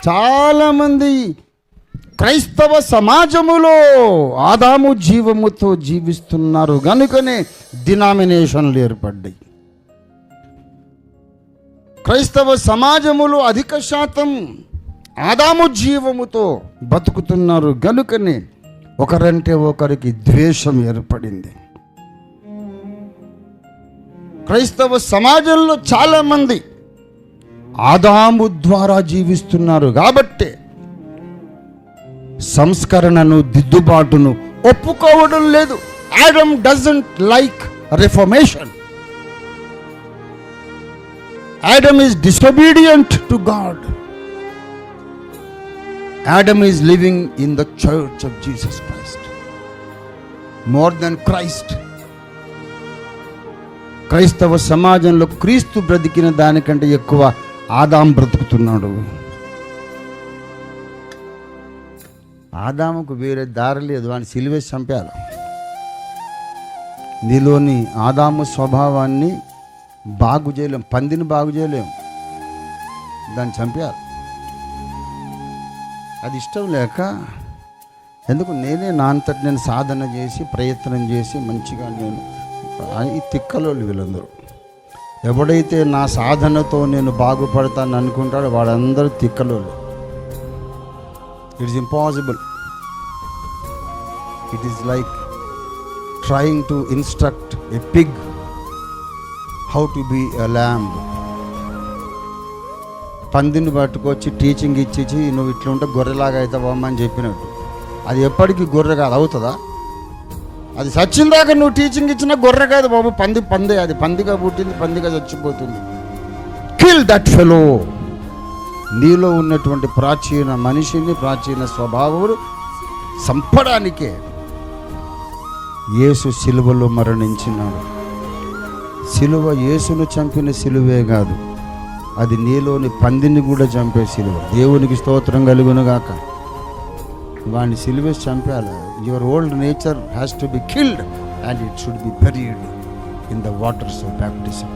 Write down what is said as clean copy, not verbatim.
చాలామంది క్రైస్తవ సమాజములో ఆదాము జీవముతో జీవిస్తున్నారు కనుకనే డినామినేషన్లు ఏర్పడ్డాయి. క్రైస్తవ సమాజములో అధిక శాతం ఆదాము జీవముతో బతుకుతున్నారు కనుకనే ఒకరంటే ఒకరికి ద్వేషం ఏర్పడింది. క్రైస్తవ సమాజంలో చాలామంది ఆదాము ద్వారా జీవిస్తున్నారు కాబట్టి సంస్కరణను దిద్దుబాటును ఒప్పుకోవడం లేదు. Adam doesn't like reformation. Adam is disobedient to God. Adam is living in the church of Jesus Christ more than Christ. క్రైస్తవ సమాజంలో క్రీస్తు బ్రతికిన దానికంటే ఎక్కువ ఆదాం బ్రతుకుతున్నాడు. ఆదాముకు వేరే దారి లేదు, వాడిని సిలువేసి చంపాలి. నీలోని ఆదాము స్వభావాన్ని బాగు చేయలేం, పందిని బాగు చేయలేం, దాన్ని చంపాలి. అది ఇష్టం లేక ఎందుకు నేనే నా అంతటి నేను సాధన చేసి ప్రయత్నం చేసి మంచిగా నేను ఈ తిక్కలోళ్ళు వీళ్ళందరూ. ఎవడైతే నా సాధనతో నేను బాగుపడతాను అనుకుంటాడో వాడందరూ తిక్కలోళ్ళు. It's impossible. It is like trying to instruct a pig how to be a lamb. పందిని పట్టుకొచ్చి టీచింగ్ ఇచ్చి నువ్వు ఇట్లా ఉంటే గొర్రెలాగా అవుతావమ్మా అని చెప్పినట్టు. అది ఎప్పటికీ గొర్రె కాదు, అవుతుందా? అది చచ్చిందాక నువ్వు టీచింగ్ ఇచ్చినా గొర్రె కాదు బాబు, పందే. అది పందిగా పుట్టింది, పందిగా చచ్చిపోతుంది. Kill that fellow. నీలో ఉన్నటువంటి ప్రాచీన మనిషిని, ప్రాచీన స్వభావమును చంపడానికే యేసు సిలువలో మరణించినాడు. సిలువ యేసును చంపిన సిలువే కాదు, అది నీలోని పందిని కూడా చంపే సిలువ. దేవునికి స్తోత్రం కలుగునుగాక. వాడిని సిలువేసి చంపాలి. Your old nature has to be killed and it should be buried in the waters of baptism.